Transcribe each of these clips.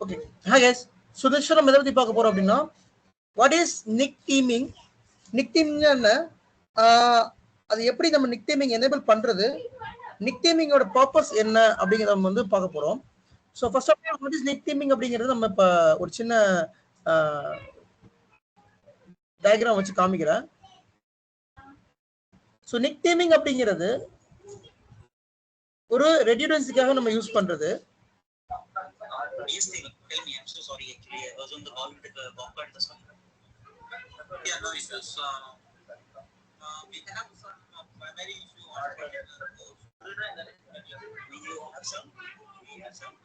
Okay. Hi guys. So this show நம்ம எதை பத்தி பார்க்க போறோம் அப்படின்னா what is nick teaming? nick teaming என்ன அது எப்படி நம்ம nick teaming enable பண்றது, nick teaming ஓட பர்பஸ் என்ன அப்படிங்கறத நம்ம வந்து பார்க்க போறோம். So first of all what is nick teaming அப்படிங்கிறது நம்ம இப்ப ஒரு சின்ன டயகிராம் வச்சு காமிக்கிறேன். So nick teaming அப்படிங்கிறது ஒரு redundancy-க்காக நம்ம யூஸ் பண்றது. Yes, tell me. I'm so sorry. Actually, I was on the call with the Bobcat this morning. Yeah, no issues. We have some primary issue on particular course. We have some. We have some.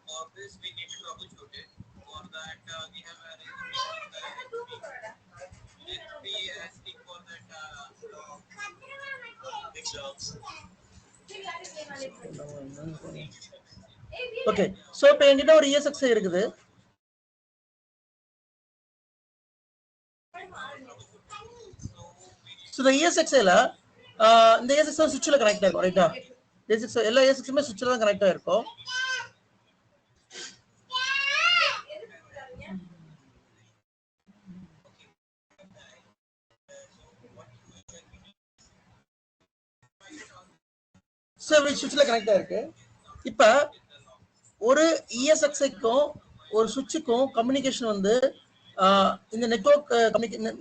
For this, we need to troubleshoot it. For that, we have a speak for that big logs. Okay. So இப்போ என்கிட்ட ஒரு ESXi இருக்குது. So இந்த ESXi-ல இந்த ESXi சுவிட்ச்ல connect ஆகும், ரைட்டா? ESXi எல்லா ESXi-மே சுவிட்ச்ல தான் கனெக்ட் ஆயிருக்கும். சோ சுவிட்ச்ல கனெக்ட் ஆயிருக்கு. இப்ப ஒரு ESXi-க்கும் ஒரு சுவிட்சுக்கும் கம்யூனிகேஷன் வந்து இந்த நெட்வொர்க்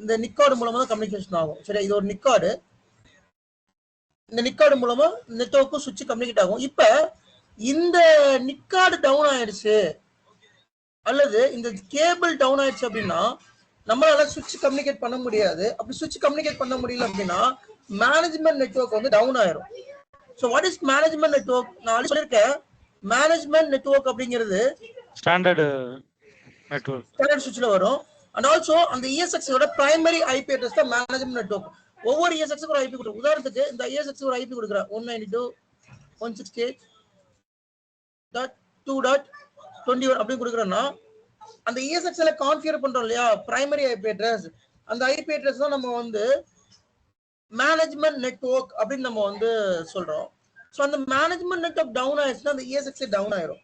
இந்த நிக்கார்டு மூலமா தான் கம்யூனிகேஷன் ஆகும். சரி, இது ஒரு நிக்கார்டு. இந்த நிக்கார்டு மூலமா நெட்வொர்க்கும் சுவிட்ச் கம்யூனிகேட் ஆகும். இப்ப இந்த நிக்கார்டு டவுன் ஆயிடுச்சு அல்லது இந்த கேபிள் டவுன் ஆயிடுச்சு அப்படின்னா நம்மளால சுவிட்ச் கம்யூனிகேட் பண்ண முடியாது. அப்படி சுவிட்ச் கம்யூனிகேட் பண்ண முடியல அப்படின்னா மேனேஜ்மெண்ட் நெட்வொர்க் வந்து டவுன் ஆயிரும். So what is management network? நான் சொல்லிருக்கேன், management network அப்படிங்கிறது ஸ்டாண்டர்ட் நெட்வொர்க், ஸ்டாண்டர்ட் சுவிட்ச்ல வரும். and also அந்த ESXi ஓட பிரைமரி IP அட்ரஸ் தான் மேனேஜ்மெண்ட் நெட்வொர்க். ஒவ்வொரு ESXi க்கு ஒரு IP கொடுக்கும். உதாரணத்துக்கு இந்த ESXi ஒரு IP கொடுக்குறேன் 192.168.2.21 அப்படி கொடுக்குறேன்னா அந்த ESXi ல கான்ஃபிகர் பண்றோம் இல்லையா பிரைமரி IP அட்ரஸ், அந்த IP அட்ரஸ் தான் நம்ம வந்து மேனேஜ்மெண்ட் நெட்வொர்க் அப்படின்னு நம்ம வந்து சொல்றோம். ஸோ அந்த மேனேஜ்மெண்ட் நெட்வொர்க் டவுன் ஆயிடுச்சுன்னா அந்த ESXi டவுன் ஆயிரும்.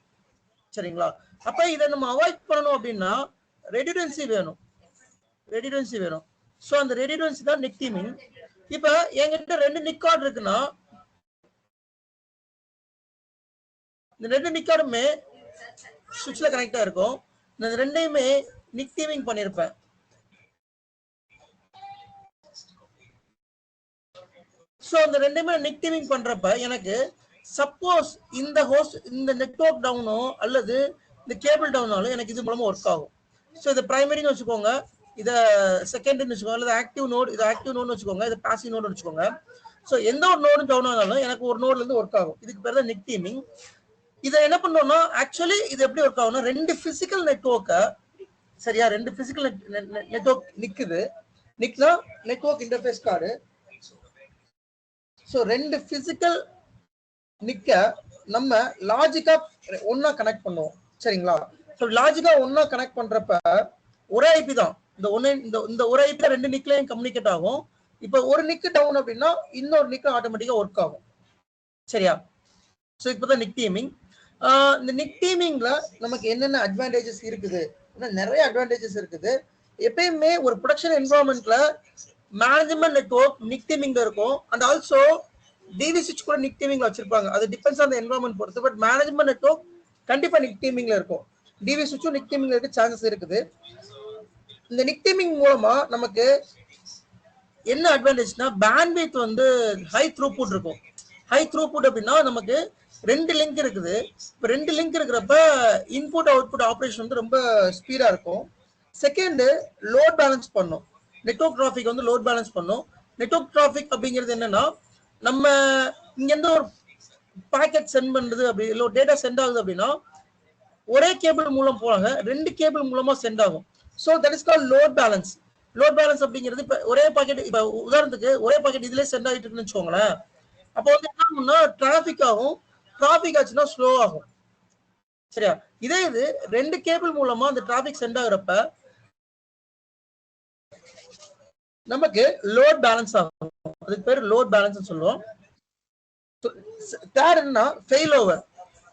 சரிங்களா? அப்ப இதை நம்ம அவாய்ட் பண்ணணும் அப்படின்னா ரெடியூடன்சி வேணும். ஸோ அந்த ரெடியூடன்சி தான் நிக் டீமிங். இப்ப என்கிட்ட ரெண்டு நிக்கார்டு இருக்குன்னா இந்த ரெண்டு நிக்கார்டுமே சுவிட்ச்ல கனெக்டா இருக்கும். இந்த ரெண்டையுமே நிக் டீமிங் பண்ணிருப்பேன். சோ அந்த ரெண்டுமே நிக் டீமிங் பண்றப்ப எனக்கு சப்போஸ் இந்த ஹோஸ்ட் இந்த நெட்வொர்க் டவுனோ அல்லது இந்த கேபிள் டவுனாலும் எனக்கு இது மூலமா ஒர்க் ஆகும். ஸோ இதை பிரைமரின்னு வச்சுக்கோங்க, இதை செகண்டரின்னு வச்சுக்கோங்க, இல்லை ஆக்டிவ் நோட், இது ஆக்டிவ் நோட்னு வச்சுக்கோங்க, இது பாசிவ் நோட்னு வச்சுக்கோங்க. ஸோ எந்த ஒரு நோடும் டவுன் ஆனாலும் எனக்கு ஒரு நோட்ல இருந்து ஒர்க் ஆகும். இதுக்கு பேர் தான் நிக் டீமிங். இதை என்ன பண்ணோம்னா ஆக்சுவலி இது எப்படி ஒர்க் ஆகும்னா ரெண்டு பிசிக்கல் நெட்வொர்க்கை, சரியா, ரெண்டு பிசிக்கல் நெட்வொர்க் நிக்குது. நிக்னா நெட்வொர்க் இன்டர்ஃபேஸ் கார்டு. ஸோ ரெண்டு பிசிக்கல் நிக்க நம்ம லாஜிக்கா ஒன்னா கனெக்ட் பண்ணுவோம். சரிங்களா? ஸோ லாஜிக்கா ஒன்னா கனெக்ட் பண்றப்ப ஒரே ஐபி தான். இந்த ஒரு ஐபி ரெண்டு நிக்லையும் கம்யூனிகேட் ஆகும். இப்போ ஒரு நிக்கு டவுன் அப்படின்னா இன்னொரு நிக்கு ஆட்டோமேட்டிக்கா ஒர்க் ஆகும். சரியா? ஸோ இப்போதான் நிக் டீமிங். இந்த நிக் டீமிங்ல நமக்கு என்னென்ன அட்வான்டேஜஸ் இருக்குது? நிறைய அட்வான்டேஜஸ் இருக்குது. எப்பயுமே ஒரு ப்ரொடக்ஷன் என்வரான்மெண்ட்ல மேனேஜ்மெண்ட் நெட்வொர்க் நிக் டீமிங்ல இருக்கும். அண்ட் ஆல்சோ டிவி சுவிட்ச் கூட நிக் டீமிங்ல வச்சிருப்பாங்க. அது டிபெண்ட்ஸ் ஆன் தி என்வரான்மெண்ட் பொறுத்து. பட் மேனேஜ்மெண்ட் நெட்வொர்க் கண்டிப்பா நிக் டீமிங்ல இருக்கும். டிவி சுவிட்சும் நிக் டீமிங்ல இருக்க சான்சஸ் இருக்குது. இந்த நிக் டீமிங் மூலமா நமக்கு என்ன அட்வான்டேஜ்னா பேண்ட்வித் வந்து ஹை த்ரூபுட் இருக்கும். ஹை த்ரூபுட் அப்படின்னா நமக்கு ரெண்டு லிங்க் இருக்குது. இப்போ ரெண்டு லிங்க் இருக்கிறப்ப இன்புட் அவுட்புட் ஆப்ரேஷன் வந்து ரொம்ப ஸ்பீடா இருக்கும். செகண்ட், லோட் பேலன்ஸ் பண்ணும். நெட்வொர்க் டிராஃபிக் வந்து லோட் பேலன்ஸ் பண்ணும். நெட்வொர்க் டிராஃபிக் அப்படிங்கிறது என்னன்னா நம்ம இங்க இருந்து ஒரு பாக்கெட் சென்ட் பண்றது அப்படி இல்லை டேட்டா சென்ட் ஆகுது அப்படின்னா ஒரே கேபிள் மூலம் போறாங்க, ரெண்டு கேபிள் மூலமா சென்ட் ஆகும். So that is called load balance. Load balance அப்படிங்கிறது இப்போ ஒரே பாக்கெட், இப்போ உதாரணத்துக்கு ஒரே பாக்கெட் இதுல சென்ட் ஆகிட்டு இருக்குன்னு வச்சுக்கோங்களேன். அப்போ வந்து என்ன ஆகும்னா டிராஃபிக் ஆகும். டிராஃபிக் ஆச்சுன்னா ஸ்லோ ஆகும். சரியா? இதே இது ரெண்டு கேபிள் மூலமா அந்த டிராஃபிக் சென்ட் ஆகுறப்ப நமக்கு லோட் பேலன்ஸ் ஆகும். அதுக்கு பேர் லோட் பேலன்ஸ் சொல்லுவோம். தேர்ட் என்ன ஃபெயிலோவர்.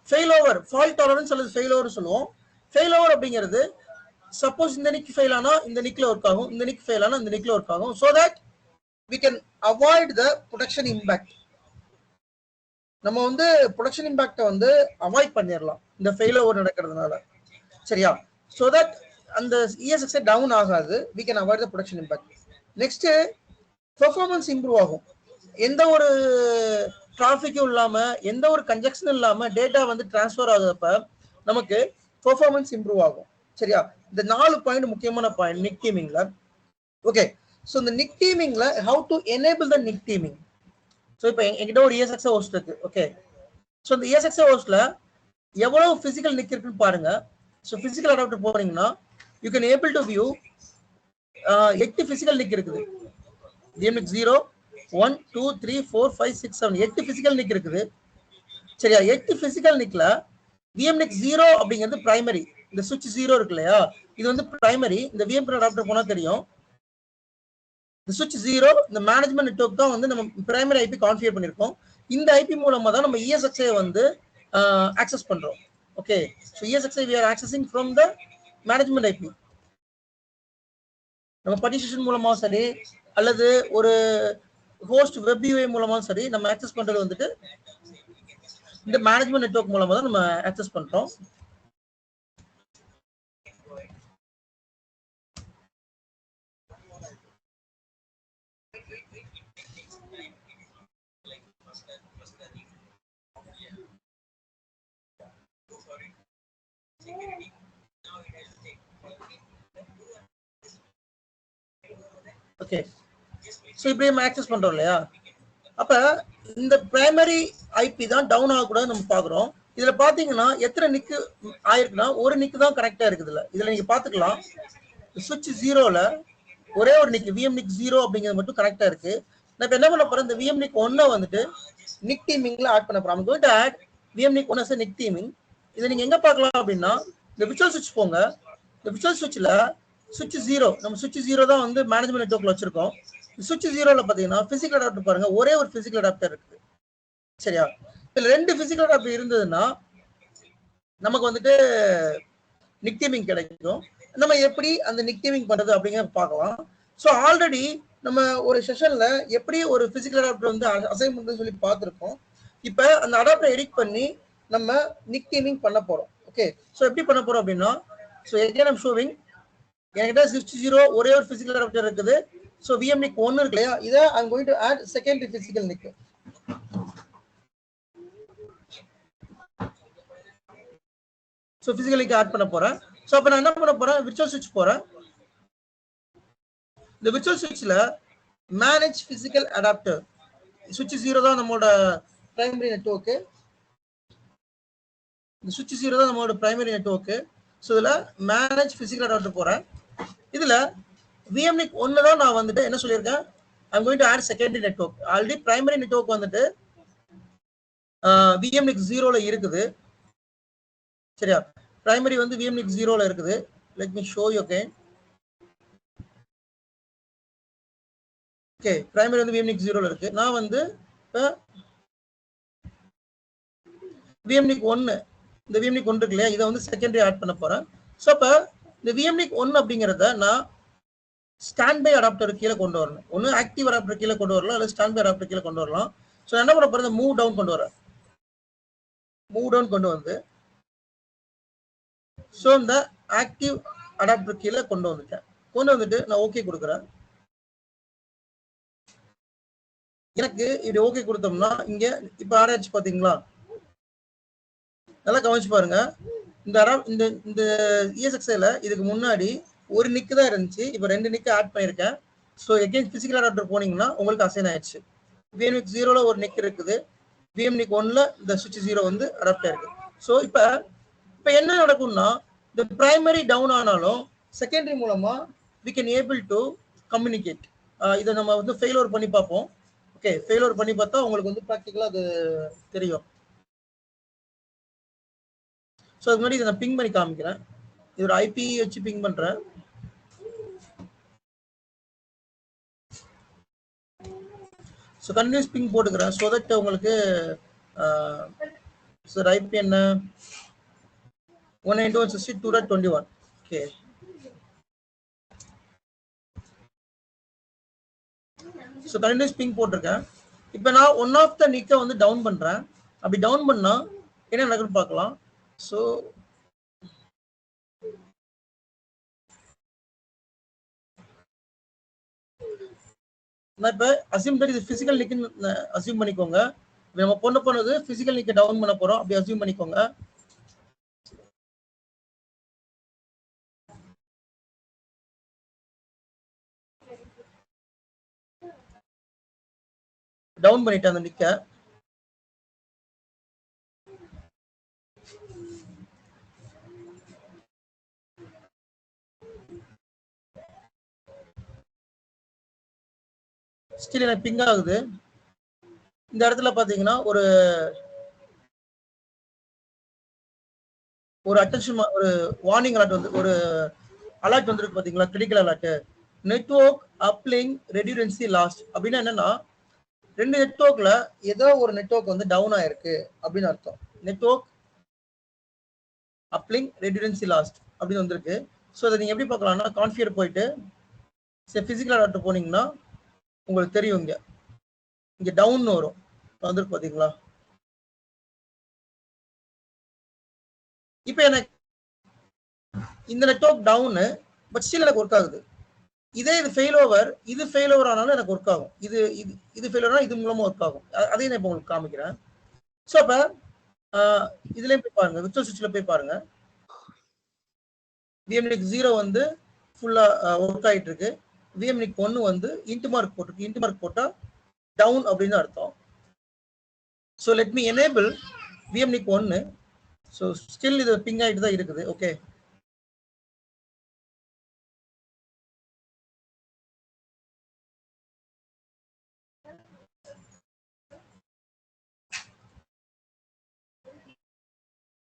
ஃபெயிலோவர் ஃபால்ட் டாலரன்ஸ் அல்லது ஃபெயிலோவர் சொல்லுவோம். ஃபெயிலோவர் அப்படிங்கிறது சப்போஸ் இந்த நிக் ஃபெயில் ஆனா இந்த நிக்ல ஒர்க் ஆகும், இந்த நிக் ஃபெயில் ஆனா இந்த நிக்ல ஒர்க் ஆகும். So that we can avoid the production impact. நம்ம வந்து ப்ரொடக்ஷன் இம்பாக்ட வந்து அவாய்ட் பண்ணிடலாம் இந்த ஃபெயிலோவர் நடக்கிறதுனால. சரியா? சோ தட் அந்த ESXi டவுன் ஆகாது. we can avoid the production impact. Next performance improve ஆகும். எந்த ஒரு டிராஃபிக்கும் இல்லாம எந்த ஒரு கன்ஜெக்ஷனும் இல்லாம டேட்டா வந்து டிரான்ஸ்ஃபர் ஆகுறப்ப நமக்கு பெர்ஃபார்மன்ஸ் இம்ப்ரூவ் ஆகும். சரியா? இந்த 4 பாயிண்ட் முக்கியமான பாயிண்ட் நிக் டீமிங்ல. ஓகே, ஸோ இந்த நிக் டீமிங்ல how to enable the NIC teaming. So இப்போ என்கிட்ட ஒரு ESXi ஹோஸ்ட் இருக்கு. ஓகே, ஸோ இந்த ESXi ஹோஸ்ட்ல எவ்வளவு பிசிக்கல் நிக் இருக்குன்னு பாருங்க. ஸோ பிசிக்கல் அடாப்டர் போறீங்கன்னா you can able to view 8 physical NIC இருக்குது. VMNIC 0 1 2 3 4 5 6 7 8 பிசிக்கல் நிக் இருக்குது. சரியா? 8 பிசிக்கல் நிக்ல VMNIC 0 அப்படிங்கிறது பிரைமரி. இந்த சுவிட்ச் 0 இருக்கு இல்லையா, இது வந்து பிரைமரி. இந்த VMPN அடாப்டர் போனா தெரியும். இந்த சுவிட்ச் 0 இந்த மேனேஜ்மெண்ட் நெட்வொர்க் தான் வந்து நம்ம பிரைமரி ஐபி கான்ஃபிகர் பண்ணிருக்கோம். இந்த ஐபி மூலமா தான் நம்ம ESXi வந்து ஆக்சஸ் பண்றோம். Okay, so ESXi we are accessing from the management IP. நம்ம பார்ட்டிஷன் மூலமா சரி அல்லது ஒரு ஹோஸ்ட் வெப் UI மூலமா சரி நம்ம ஆக்சஸ் பண்றது வந்துட்டு இந்த மேனேஜ்மெண்ட் நெட்வொர்க் மூலமா தான் நம்ம ஆக்சஸ் பண்றோம். ஓகே, ஸோ இப்படி நம்ம ஆக்சஸ் பண்றோம் இல்லையா, அப்ப இந்த பிரைமரி ஐபி தான் டவுன் ஆகக்கூடாது நம்ம பாக்குறோம். இதுல பாத்தீங்கன்னா எத்தனை நிக்கு ஆயிருக்குன்னா ஒரு நிக்கு தான் கரெக்டா இருக்குதுல்ல. இதுல நீங்க பாத்துக்கலாம் சுவிட்ச் 0ல ஒரே ஒரு நிக் VMNIC 0 அப்படிங்கிறது மட்டும் கரெக்டா இருக்கு. நான் இப்ப என்ன பண்ண போறேன், இந்த VMNIC 1 வந்துட்டு நிக் டீமிங்ல ஆட் பண்ண போறோம். going to add VMNIC 1 as a NIC teaming. இதை நீங்க எங்க பார்க்கலாம் அப்படின்னா இந்த விர்ச்சுவல் சுவிட்ச் போங்க. இந்த விர்ச்சுவல் சுவிட்ச்ல சுவிட்ச் 0 நம்ம சுவிட்ச் 0 தான் வந்து மேனேஜ்மெண்ட் நெட்வொர்க்ல வச்சிருக்கோம். சுவிட்ச் 0ல பாத்தீங்கன்னா பிசிக்கல் அடாப்டர் பாருங்க, ஒரே ஒரு பிசிக்கல் அடாப்டர் இருக்குது. சரியா? இதுல 2 பிசிக்கல் அடாப்டர் இருந்ததுன்னா நமக்கு வந்துட்டு நிக் டீமிங் கிடைக்கும். நம்ம எப்படி அந்த நிக் டீமிங் பண்றது அப்படிங்கறத பார்க்கலாம். ஸோ ஆல்ரெடி நம்ம ஒரு செஷன்ல எப்படி ஒரு பிசிக்கல் அடாப்டர் வந்து அசைன் பண்றது சொல்லி பார்த்துருக்கோம். இப்போ அந்த அடாப்டர் எடிட் பண்ணி நம்ம நிக் டீமிங் பண்ண போறோம். ஓகே, ஸோ எப்படி பண்ண போறோம் அப்படின்னா, ஸோ again I'm showing என்கிட்ட சுவிட்ச் 0 ஒரே ஒரு பிசிக்கல் அடாப்டர் இருக்குது. ஸோ VMNIC 1 இருக்கு இல்லையா, இதை I'm going to add secondary physical NIC. So physical NIC add பண்ண போறேன். ஸோ அப்போ நான் என்ன பண்ண போறேன், விர்ச்சுவல் சுவிட்ச் போறேன். இந்த விர்ச்சுவல் சுவிட்ச்ல மேனேஜ் பிசிக்கல் அடாப்டர் சுவிட்ச் 0 தான் நம்மளோட பிரைமரி நெட்வொர்க். இந்த சுவிட்ச் 0 தான் நம்மளோட பிரைமரி நெட்வொர்க். ஸோ இதுல மேனேஜ் பிசிக்கல் அடாப்டர் போறேன். இதுல VMNIC 1 தான் நான் வந்துட்டு என்ன சொல்லியிருக்கேன், I'm going to add secondary network. Already primary network வந்துட்டு VMNIC 0ல இருக்குது. சரியா? பிரைமரி வந்து VMNIC 0ல இருக்குது. Let me show you again. Okay, primary வந்து VMNIC 0ல இருக்கு. நான் வந்து VMNIC 1 இந்த VMNIC 1 இருக்கு இல்லையா, இதை வந்து செகண்டரி ஆட் பண்ண போறேன். ஸோ அப்ப இந்த VMNIC 1 அப்படிங்கிறத நான் ஸ்டாண்ட் பை அடாப்டர் கீழே கொண்டு வரணும். ஒன்று ஆக்டிவ் அடாப்டர் கீழே கொண்டு வரலாம், இல்லை ஸ்டாண்ட் பை அடாப்டர் கீழே கொண்டு வரலாம். ஸோ என்ன பண்ண போறது, மூவ் டவுன் கொண்டு வரேன். மூவ் டவுன் கொண்டு வந்து ஸோ இந்த ஆக்டிவ் அடாப்டர் கீழே கொண்டு வந்துட்டேன். கொண்டு வந்துட்டு நான் ஓகே கொடுக்குறேன். எனக்கு இது ஓகே கொடுத்தோம்னா இங்க இப்ப ஆராய்ச்சி பாத்தீங்களா, நல்லா கவனிச்சு பாருங்க. இந்த ESXiல இதுக்கு முன்னாடி ஒரு நிக்கு தான் இருந்துச்சு, இப்போ 2 நிக்கு ஆட் பண்ணியிருக்கேன். ஸோ எகெயின் பிசிக்கல் அடாப்டர் போனீங்கன்னா உங்களுக்கு அசைன் ஆயிடுச்சு. VMNIC 0ல ஒரு நிக் இருக்குது, VMNIC 1ல இந்த சுவிட்ச் 0 வந்து அடாப்ட் ஆயிருக்கு. ஸோ இப்போ என்ன நடக்கும்னா, இந்த பிரைமரி டவுன் ஆனாலும் செகண்டரி மூலமா we can able to communicate. இதை நம்ம வந்து ஃபெயிலோர் பண்ணி பார்ப்போம். ஓகே, ஃபெயிலோர் பண்ணி பார்த்தா உங்களுக்கு வந்து ப்ராக்டிக்கலா அது தெரியும். ஸோ அது முன்னாடி இதை நான் பிங் பண்ணி காமிக்கிறேன். இது ஒரு ஐபி வச்சு பிங் பண்றேன். ஸோ கண்டினியூஸ் பிங் போட்டுக்கிறேன் ஸோ தட் உங்களுக்கு சார் ஐபி என்ன 192.168.2.21 ஓகே. ஸோ கண்டினியூஸ் பிங் போட்டிருக்கேன். இப்போ நான் ஒன் ஆஃப் த நிக்கை வந்து டவுன் பண்ணுறேன். அப்படி டவுன் பண்ணால் என்ன நடக்குன்னு பார்க்கலாம். ஸோ நான் இப்போ அசியூம் பண்ணி இது ஃபிசிக்கல் நிக்குன்னு அசியூம் பண்ணிக்கோங்க. நம்ம போனது ஃபிசிக்கல் நிக்கை டவுன் பண்ண போகிறோம், அப்படி அசியூம் பண்ணிக்கோங்க. டவுன் பண்ணிட்டேன் அந்த நிக்கை. ஸ்டில் எனக்கு பிங் ஆகுது. இந்த இடத்துல பாத்தீங்கன்னா ஒரு அட்டென்ஷன் ஒரு வார்னிங் அலர்ட் வந்து ஒரு அலர்ட் வந்துருக்கு பாத்தீங்களா, critical alert. Network uplink redundancy lost அப்படின்னா என்னன்னா, ரெண்டு நெட்வொர்க்ல ஏதோ ஒரு நெட்வொர்க் வந்து டவுன் ஆயிருக்கு அப்படின்னு அர்த்தம். நெட்வொர்க் அப்லிங் ரெடியூரன்சி லாஸ்ட் அப்படின்னு வந்திருக்கு. ஸோ அதை நீங்க எப்படி பார்க்கலாம்னா, கான்ஃபிகர் போயிட்டு பிசிக்கல் அலர்ட் போனீங்கன்னா உங்களுக்கு தெரியும், இங்க டவுன் வரும் வந்துருக்கு பாத்தீங்களா. இப்ப எனக்கு இந்த நெட்வொர்க் டவுன், பட் ஸ்டில் எனக்கு ஒர்க் ஆகுது. இதே இது ஃபெயில் ஓவர் ஆனாலும் எனக்கு ஒர்க் ஆகும். இது ஃபெயில் ஓவர் இது மூலமா ஒர்க் ஆகும். அதையும் நான் இப்போ உங்களுக்கு காமிக்கிறேன். ஸோ அப்ப இதுலயும் போய் பாருங்க, விர்ச்சுவல் சுவிட்ச்ல போய் பாருங்க. விஎம்னிக் 0 வந்து ஃபுல்லா ஒர்க் ஆயிட்டு இருக்கு. விஎம்னிக் 1 வந்து இன்ட் மார்க் போட்டிருக்கு. இன்ட் மார்க் போட்டா டவுன் அப்படின்னு அர்த்தம். So let me enable VMNIC 1. So still இது பிங் ஆகிட்டு தான் இருக்குது. ஓகே,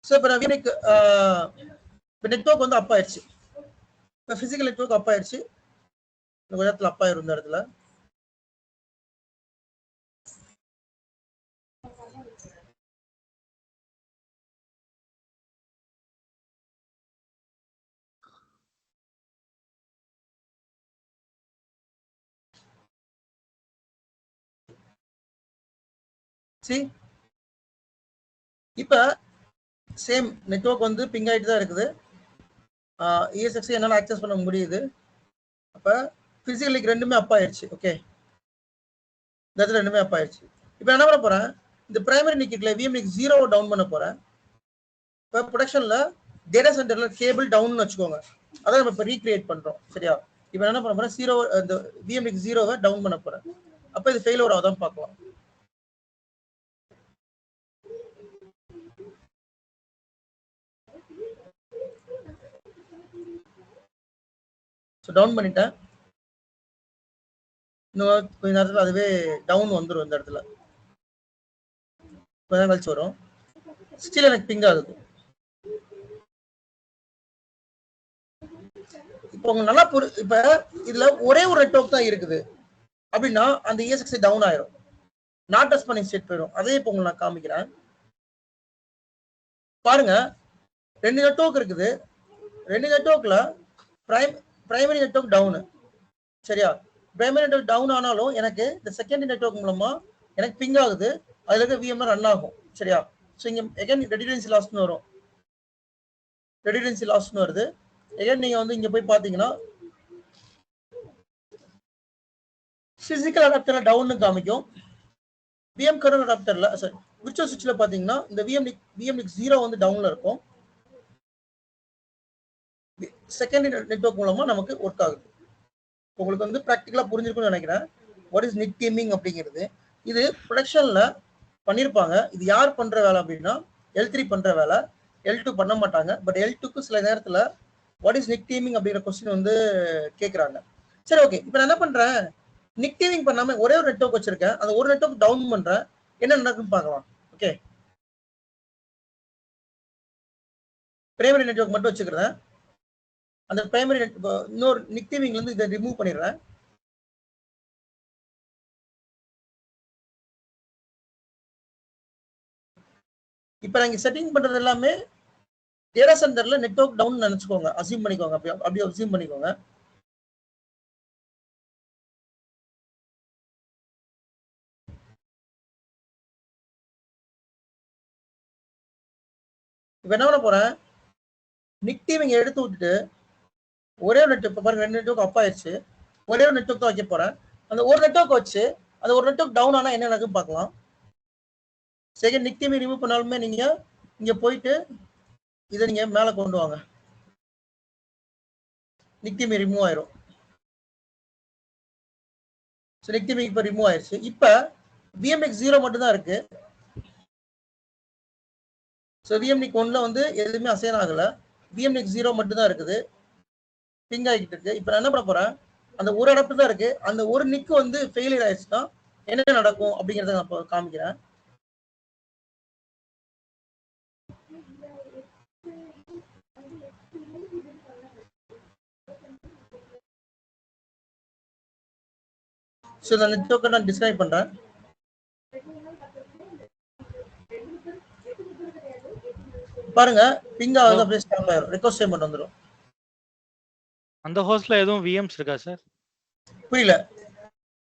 ஸோ இப்போ விஎம்னிக் இப்போ நெட்வொர்க் வந்து அப் ஆயிடுச்சு. இப்போ பிசிக்கல் நெட்வொர்க் அப் ஆயிடுச்சு. இந்த இடத்துல அப் ஆயிரும். இந்த இடத்துல இப்ப சேம் நெட்வொர்க் வந்து பிங் ஆயிட்டு தான் இருக்குது. ESXi என்னால ஆக்சஸ் பண்ண முடியுது. அப்ப பிசிக்கலுக்கு ரெண்டுமே அப் ஆயிடுச்சு. ஓகே, இந்த இடத்துல ரெண்டுமே அப் ஆயிடுச்சு. இப்போ என்ன பண்ண போறேன், இந்த பிரைமரி நிக்கிட்ல விஎம்னிக் 0 டவுன் பண்ண போறேன். இப்போ ப்ரொடக்ஷன்ல டேட்டா சென்டர்ல கேபிள் டவுன் வச்சுக்கோங்க. அதான் நம்ம இப்போ ரீக்ரியேட் பண்றோம். சரியா, இப்போ என்ன பண்ண போறேன், 0 இந்த விஎம்னிக் 0வை டவுன் பண்ண போறேன். அப்ப இது ஃபெயில் ஓவர் ஆகுதான் பார்க்கலாம். டவுன் பண்ணிட்டேன். இன்னும் கொஞ்ச நேரத்தில் அதுவே டவுன் வந்துடும். இந்த இடத்துல கொஞ்ச நேரம் கழிச்சு வரும். ஸ்டில் எனக்கு பிங் ஆகுது. இப்போ உங்களுக்கு நல்லா இப்ப இதுல ஒரே ஒரு நெட்வொர்க் தான் இருக்குது அப்படின்னா அந்த ESXi டவுன் ஆயிரும், நாட் ரெஸ்பாண்டிங் ஸ்டேட் போயிடும். அதே இப்போ உங்களுக்கு நான் காமிக்கிறேன் பாருங்க. ரெண்டு நெட்வொர்க் இருக்குது. ரெண்டு நெட்வொர்க்ல பிரைமரி நெட்வொர்க் டவுனு. சரியா, பிரைமரி நெட்வொர்க் டவுன் ஆனாலும் எனக்கு இந்த செகண்டரி நெட்வொர்க் மூலமா எனக்கு பிங் ஆகுது. அதுல இருக்க விஎம்ஆர் ரன் ஆகும். சரியா, ஸோ இங்க எகைன் ரெடிடென்சி லாஸ்ட்னு வரும். ரெடிடென்சி லாஸ்ட்னு வருது. எகைன் நீங்க வந்து இங்க போய் பாத்தீங்கன்னா பிசிக்கல் அடாப்டர்ல டவுன் காமிக்கும். விஎம் கர்னல் அடாப்டர்ல விர்ச்சுவல் சுவிட்ச்ல பாத்தீங்கன்னா இந்த விஎம்னிக் 0 வந்து டவுன்ல இருக்கும். செகண்டரி நெட்வொர்க் மூலமா நமக்கு ஒர்க் ஆகுது. உங்களுக்கு வந்து பிராக்டிகலா புரிஞ்சிருக்கும்னு நினைக்கிறேன் வாட் இஸ் நிக் டீமிங் அப்படிங்கிறது. இது ப்ரொடக்ஷன்ல பண்ணிருப்பாங்க. இது யார் பண்ற வேலை அப்படின்னா L3 பண்ற வேலை. L2 பண்ண மாட்டாங்க. பட் L2க்கு சில நேரத்துல வாட் இஸ் நிக் டீமிங் அப்படிங்கிற கொஸ்டின் வந்து கேட்கறாங்க. சரி, ஓகே. இப்போ நான் என்ன பண்றேன், நிக் டீமிங் பண்ணாம ஒரே ஒரு நெட்வொர்க் வச்சிருக்கேன். அந்த ஒரு நெட்வொர்க் டவுன் பண்றேன். என்ன நடக்குன்னு பார்க்கலாம். ஓகே, பிரைமரி நெட்வொர்க் மட்டும் வச்சுக்கிறேன். அந்த பிரைமரி இன்னொரு நிக் டீமிங்ல இருந்து இதை ரிமூவ் பண்ணிடுறேன். இப்போ நாங்கள் செட்டிங் பண்றது எல்லாமே டேட்டா சென்டர்ல நெட்வொர்க் டவுன் நினைச்சுக்கோங்க, அசியூம் பண்ணிக்கோங்க, அப்படியே அசியூம் பண்ணிக்கோங்க. இப்போ என்ன பண்ண போறேன், நிக் டீமிங் எடுத்து விட்டுட்டு ஒரே ஒரு நெட்வொர்க், பாருங்க 2 நெட்வொர்க் அப் ஆயிடுச்சு, ஒரே ஒரு நெட்வொர்க் தான் வைக்க போறேன். அந்த ஒரு நெட்வொர்க் வச்சு அந்த ஒரு நெட்வொர்க் டவுன் ஆனா என்ன நடக்குன்னு பார்க்கலாம். செகண்ட் நிக் டீமிங் ரிமூவ் பண்ணாலுமே நீங்க இங்க போயிட்டு இதை நீங்க மேல கொண்டு வாங்க, நிக் டீமிங் ரிமூவ் ஆயிரும். நிக் டீமிங் இப்போ ரிமூவ் ஆயிடுச்சு. இப்போ விஎம்எக்ஸ் 0 மட்டும் தான் இருக்கு. ஸோ விஎம்எக்ஸ் 1ல வந்து எதுவுமே அசைன் ஆகல, விஎம்எக்ஸ் 0 மட்டும் தான் இருக்குது, பிங் ஆகிட்டு இருக்கு. இப்போ நான் என்ன பண்ண போறேன், அந்த ஒரு அடப்பு தான் இருக்கு, அந்த ஒரு நிக்கு வந்து ஃபெயிலியர் ஆயிடுச்சுன்னா என்ன நடக்கும் அப்படிங்கறத நான் காமிக்கிறேன். ஸோ இந்த நெட்வொர்க்கை நான் டிஸ்கனெக்ட் பண்றேன். பாருங்க பிங் ஆகுது, அப்படியே ஸ்டாப் ஆயிரும், ரிக்வெஸ்ட் ஸ்டேட்மெண்ட் வந்துடும். அந்த ஹோஸ்ட்ல எதுவும் விஎம்ஸ் இருக்கா சார்? புரியல.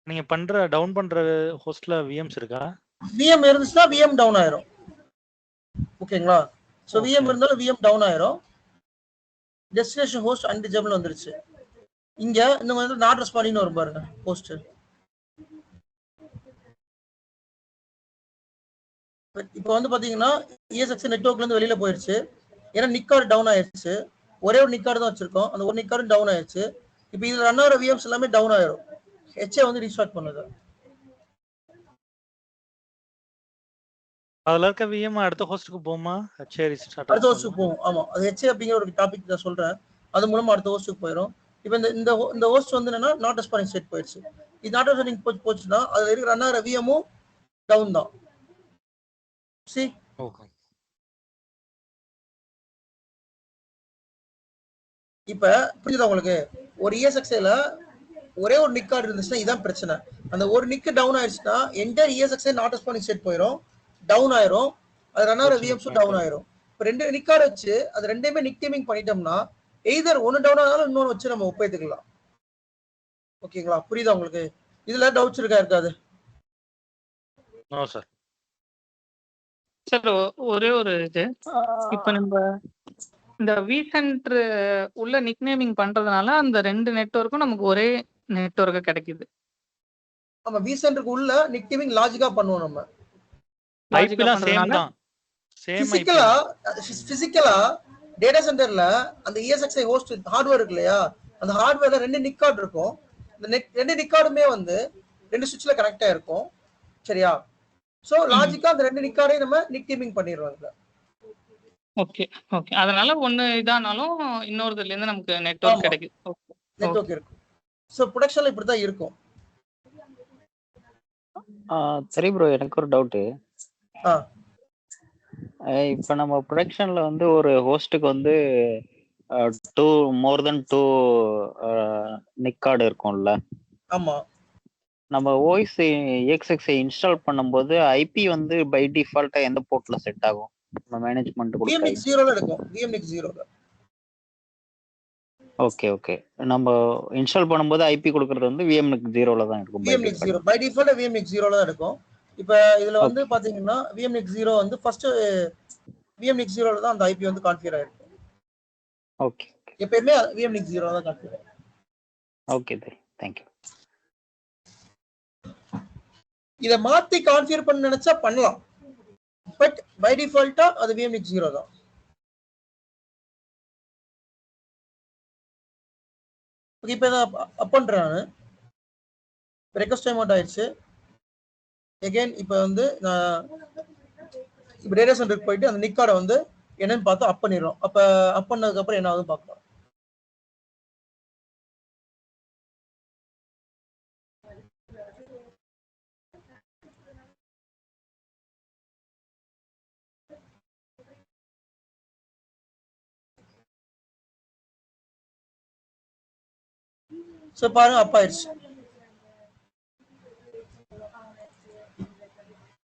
நீங்க பண்ற டவுன் பண்ற ஹோஸ்ட்ல விஎம்ஸ் இருக்கா? விஎம் இருந்துச்சுன்னா விஎம் டவுன் ஆயிரும். ஓகேங்களா? ஸோ விஎம் இருந்தாலும் விஎம் டவுன் ஆயிரும். டெஸ்டினேஷன் ஹோஸ்ட் அன்டிஜபிள் வந்துருச்சு. இங்க இந்த மாதிரி நாட் ரெஸ்பாண்டிங்னு வரும் பாருங்க ஹோஸ்ட். இப்போ வந்து பாத்தீங்கன்னா ESX நெட்வொர்க்ல இருந்து வெளியில போயிருச்சு, ஏன்னா நிக்கார்டு டவுன் ஆயிருச்சு. ஒரே ஒரு நிக்கார்டு தான் வச்சிருக்கோம், அந்த ஒரு நிக்கார்டு டவுன் ஆயிருச்சு. இப்போ இதுல ரன் ஆகிற விஎம்ஸ் எல்லாமே டவுன் ஆயிரும். ஹெச்ஏ வந்து ரீஸ்டார்ட் பண்ணுது. அதுல இருக்க விஎம் அடுத்த ஹோஸ்டுக்கு போகுமா? ஹெச்ஏ ரீஸ்டார்ட் அடுத்த ஹோஸ்டுக்கு போகும். ஆமா, அது ஹெச்ஏ அப்படிங்கிற ஒரு டாபிக் நான் சொல்றேன், அது மூலமா அடுத்த ஹோஸ்டுக்கு போயிடும். இப்போ இந்த ஹோஸ்ட் வந்து என்னன்னா நாட் ரெஸ்பாண்டிங் ஸ்டேட் போயிடுச்சு. இது நாட் ரெஸ்பாண்டிங் போச்சுன்னா அதுல இருக்கிற ரன் ஆகிற விஎமும் டவுன் தான். See? ஓகே. இப்ப புரியுதா உங்களுக்கு? ஒரு ESXல ஒரே ஒரு நிக் கார்டு இருந்துச்சுன்னா இதான் பிரச்சனை. அந்த ஒரு நிக் டவுன் ஆயிடுச்சுன்னா என்டையர் ESXே நாட் ரெஸ்பாண்டிங் ஸ்டேட் போயிடும், டவுன் ஆயிரும். அது ரன் ஆகிற விஎம்ஸும் டவுன் ஆயிரும். இப்போ ரெண்டு நிக் கார்டு வச்சு அது ரெண்டையுமே நிக் டீமிங் பண்ணிட்டோம்னா எய்தர் ஒன்னு டவுன் ஆனாலும் இன்னொன்று வச்சு நம்ம ஒப்பேத்துக்கலாம். ஓகேங்களா? புரியுதா உங்களுக்கு? இதுல டவுட்ஸ் இருக்காது? No sir. சார் ஒரே ஒரு இது, இப்போ நம்ம இந்த விசென்டர் உள்ள நிக்நேமிங் பண்றதுனால அந்த ரெண்டு நெட்வொர்க்கும் நமக்கு ஒரே நெட்வொர்க்கா கிடைக்குது. ஆமா, விசென்டருக்கு உள்ள நிக் டீமிங் லாஜிக்கா பண்ணுவோம் நம்ம. ஐபிலாம் சேம் தான். சேம் பிசிக்கலா டேட்டா சென்டர்ல அந்த ESXi ஹோஸ்ட் ஹார்ட்வேர் இருக்கு இல்லையா, அந்த ஹார்ட்வேர்ல ரெண்டு நிக் கார்டு இருக்கும். இந்த ரெண்டு நிக் கார்டுமே வந்து ரெண்டு சுவிட்ச்ல கனெக்ட் ஆயிருக்கும். சரியா? சோ லாஜிக்கா அந்த ரெண்டு நிக் கார்டையும் நம்ம நிக் டீமிங் பண்ணிடுறோம். ஓகே ஓகே, அதனால ஒன்னு இதானாலும் இன்னொருதுல இருந்து நமக்கு நெட்வொர்க் கிடைக்குது. நெட்வொர்க் இருக்கும். சோ ப்ரொடக்ஷன்ல இப்படி தான் இருக்கும். சரி ப்ரோ, எனக்கு ஒரு டவுட். இப்போ நம்ம ப்ரொடக்ஷன்ல வந்து ஒரு ஹோஸ்ட்டுக்கு வந்து மோர் தென் 2 நிக் கார்டு இருக்கும்ல? ஆமா. நம்ம OS EXXஐ இன்ஸ்டால் பண்ணும்போது ஐபி வந்து பை டிஃபால்ட்டா எந்த போர்ட்ல செட் ஆகும்? நம்ம மேனேஜ்மென்ட் கொடுக்க VMX 0ல இருக்கும். VMX 0ல. ஓகே ஓகே, நம்ம இன்ஸ்டால் பண்ணும்போது ஐபி கொடுக்கிறது வந்து VMX 0ல தான் இருக்கும். VMX 0 பை டிஃபால்ட் VMX 0ல தான் இருக்கும். இப்போ இதுல வந்து பாத்தீங்கன்னா VMX 0 வந்து ஃபர்ஸ்ட் VMX 0ல தான் அந்த ஐபி வந்து கான்ஃபிகர் ஆயிருக்கும். ஓகே, எப்பவுமே VMX 0ல தான் கான்ஃபிகர் ஆயிருக்கும். Okay, thank you. இத மாத்தி கான்ஃபிகர் பண்ண நினைச்சா பண்ணலாம், பட் பை டிஃபால்ட்டா அது VMX 0 தான். இப்போ அப் பண்றேன், ரெக்வெஸ்ட் டைம் அவுட் ஆயிடுச்சு. அகைன் இப்போ வந்து நான் இப்போ டேட்டா சென்டருக்கு போயிட்டு அந்த நிக் கார்டை வந்து என்னன்னு பார்த்து அப் பண்ணிடுறோம். அப்போ அப் பண்ணதுக்கு அப்புறம் என்ன ஆகுதுன்னு பார்க்கலாம். ஸோ பாருங்க, அப் ஆயிடுச்சு.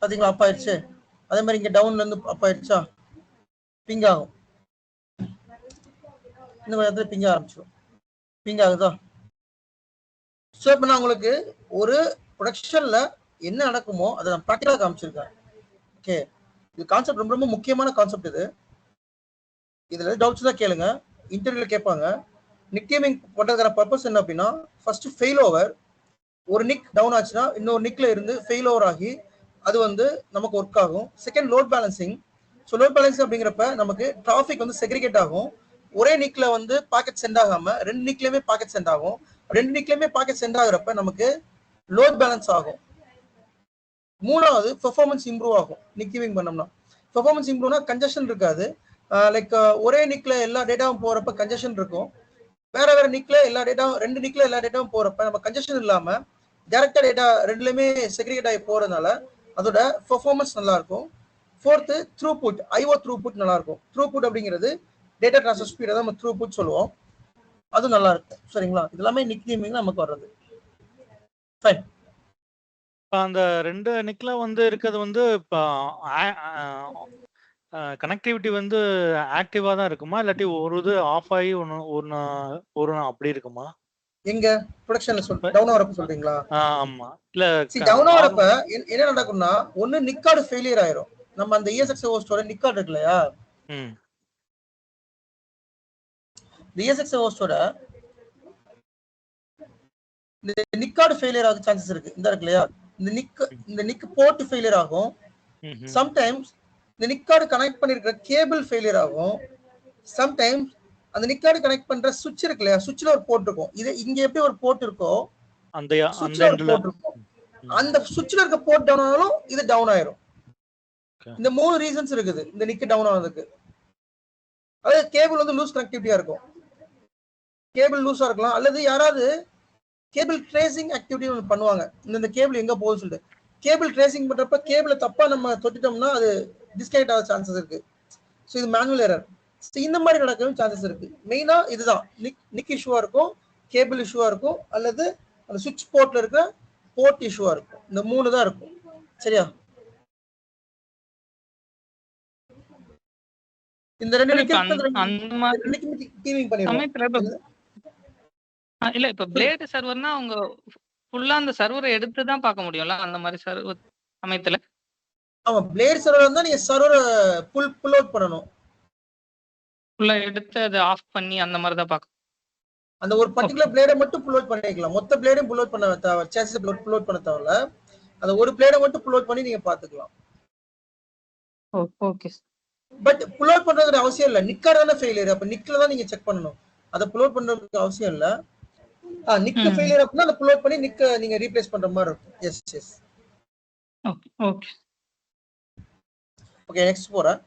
பாத்தீங்களா, அப் ஆயிடுச்சு. அதே மாதிரி இங்க டவுன்ல இருந்து அப் ஆயிடுச்சா, பிங் ஆகும். இந்த இடத்துல பிங் ஆரம்பிச்சிடும். பிங் ஆகுதா? ஸோ இப்போ நான் உங்களுக்கு ஒரு ப்ரொடக்ஷன்ல என்ன நடக்குமோ அதை நான் ப்ராக்டிகலாக காமிச்சிருக்கேன். ஓகே, இது கான்செப்ட் ரொம்ப ரொம்ப முக்கியமான கான்செப்ட். இதுல டவுட்ஸ் தான் கேளுங்க, இன்டர்வியூல கேட்பாங்க. நிக் நேமிங் பண்றதுக்கான பர்பஸ் என்ன அப்படின்னா, ஃபர்ஸ்ட் ஃபெயில் ஓவர், ஒரு நிக் டவுன் ஆச்சுன்னா இன்னொரு நிக்ல இருந்து ஃபெயில் ஓவர் ஆகி அது வந்து நமக்கு ஒர்க் ஆகும். Second load balancing. So load balancing அப்படிங்கிறப்ப நமக்கு டிராஃபிக் வந்து செக்ரிகேட் ஆகும். ஒரே நிக்ல வந்து பாக்கெட் சென்ட் ஆகாம ரெண்டு நிக்லயுமே பாக்கெட் சென்ட் ஆகும். ரெண்டு நிக்லயுமே பாக்கெட் சென்ட் ஆகுறப்ப நமக்கு லோட் பேலன்ஸ் ஆகும். மூணாவது பெர்ஃபார்மன்ஸ் இம்ப்ரூவ் ஆகும். நிக் நேமிங் பண்ணோம்னா பெர்ஃபார்மன்ஸ் இம்ப்ரூவ்னா கன்ஜெஷன் இருக்காது. லைக் ஒரே நிக்ல எல்லா டேட்டாவும் போறப்ப கன்ஜெஷன் இருக்கும். வேற வேற நிக்ல எல்லா டேட்டாவும், ரெண்டு நிக்ல எல்லா டேட்டாவும் போறப்ப நம்ம கன்ஜெஷன் இல்லாம டைரக்டா டேட்டா ரெண்டுலயுமே செக்ரிகேட் ஆகி போறதுனால அதோட பெர்ஃபார்மன்ஸ் நல்லா இருக்கும். ஃபோர்த்து த்ரூபுட், ஐஓ த்ரூபுட் நல்லா இருக்கும். த்ரூபுட் அப்படிங்கிறது டேட்டா ட்ரான்ஸ்ஃபர் ஸ்பீட், தான் நம்ம த்ரூபுட் சொல்லுவோம். அது நல்லா இருக்கும். சரிங்களா? இது எல்லாமே நிக் நேமிங் நமக்கு வர்றது. ஃபைன். அந்த ரெண்டு நிக்ல வந்து இருக்கிறது வந்து இப்போ கனெக்டிவிட்டி வந்து ஆக்டிவா தான் இருக்குமா, இல்லாட்டி ஒரு இது ஆஃப் ஆகி ஒரு அப்படி இருக்குமா? எங்க ப்ரொடக்ஷன்ல டவுன் ஆகிறப்ப சொல்றீங்களா? ஆமா. இல்ல டவுன் ஆகிறப்ப என்ன நடக்கும்னா, ஒன்னு நிக்கார்டு ஃபெயிலியர் ஆயிரும். நம்ம அந்த ESX ஹோஸ்டோட நிக்கார்டு இருக்கு இல்லையா, ESX ஹோஸ்டோட நிக்கார்டு ஃபெயிலியர் ஆக சான்சஸ் இருக்கு. இந்த இருக்கு இல்லையா, இந்த நிக் போர்ட் ஃபெயிலியர் ஆகும். சம்டைம்ஸ் இந்த நிக்கார்டு கனெக்ட் பண்ணிருக்கிற கேபிள் ஃபெயிலியர் ஆகும். சம்டைம்ஸ் அந்த நிக்கார்டு கனெக்ட் பண்ற சுவிட்ச் இருக்கு இல்லையா, சுவிட்ச்ல ஒரு போர்ட் இருக்கும். இது இங்க எப்படி ஒரு போர்ட் இருக்கோ அந்த சுவிட்ச்ல ஒரு போர்ட் இருக்கும். அந்த சுவிட்ச்ல இருக்க போர்ட் டவுன் ஆனாலும் இது டவுன் ஆயிரும். இந்த மூணு ரீசன்ஸ் இருக்குது இந்த நிக் டவுன் ஆனதுக்கு. அதாவது கேபிள் வந்து லூஸ் கனெக்டிவிட்டியா இருக்கும், கேபிள் லூஸா இருக்கலாம், அல்லது யாராவது கேபிள் ட்ரேசிங் ஆக்டிவிட்டி ஒன்று பண்ணுவாங்க. இந்த கேபிள் எங்க போகுதுன்னு சொல்லிட்டு கேபிள் ட்ரேசிங் பண்றப்ப கேபிளை தப்பா நம்ம தொட்டுட்டோம்னா அது டிஸ்கனெக்ட் ஆக சான்சஸ் இருக்கு. ஸோ இது மேனுவல் எரர். இந்த மாதிரி நடக்கவும் சான்சஸ் இருக்கு. மெயினா இதுதான் நிக் இஷ்யூவா இருக்கும், கேபிள் இஷ்யூவா இருக்கும், அல்லது அந்த சுவிட்ச் போர்ட்ல இருக்க போர்ட் இஷ்யூவா இருக்கும். இந்த மூணு தான் இருக்கும். சரியா? இந்த ரெண்டு டீமிங் பண்ணிடுவோம். இல்ல இப்ப பிளேட் சர்வர்னா அவங்க ஃபுல்லா அந்த சர்வரை எடுத்து தான் பார்க்க முடியும்ல, அந்த மாதிரி சர்வர் சமயத்துல. ஆமா, பிளேட் சர்வர் தான் நீங்க சர்வரை புல் அவுட் பண்ணனும். ஃபுல்லா எடுத்து அதை ஆஃப் பண்ணி அந்த மாதிரி தான் பார்க்க. அந்த ஒரு பர்టిక్యులர் பிளேடை மட்டும் புல் அவுட் பண்ணிக்கலாம். மொத்த பிளேடையும் புல் அவுட் பண்ண தேவை, சேசிஸ் புல் அவுட் பண்ண தேவையில்ல. அந்த ஒரு பிளேடை மட்டும் புல் அவுட் பண்ணி நீங்க பாத்துக்கலாம். ஓகே. பட் புல் அவுட் பண்றது அவசியம் இல்ல. நிக்கார் தானே ஃபெயிலியர், அப்ப நிக்ல தான் நீங்க செக் பண்ணணும். அதை புல் அவுட் பண்றதுக்கு அவசியம் இல்ல. நிக் ஃபெயிலியர் அப்படின்னா அதை புல் அவுட் பண்ணி நிக்க நீங்க ரீப்ளேஸ் பண்ற மாதிரி இருக்கும். எஸ். ஓகே. ஓகே, நெக்ஸ்ட் போறேன்.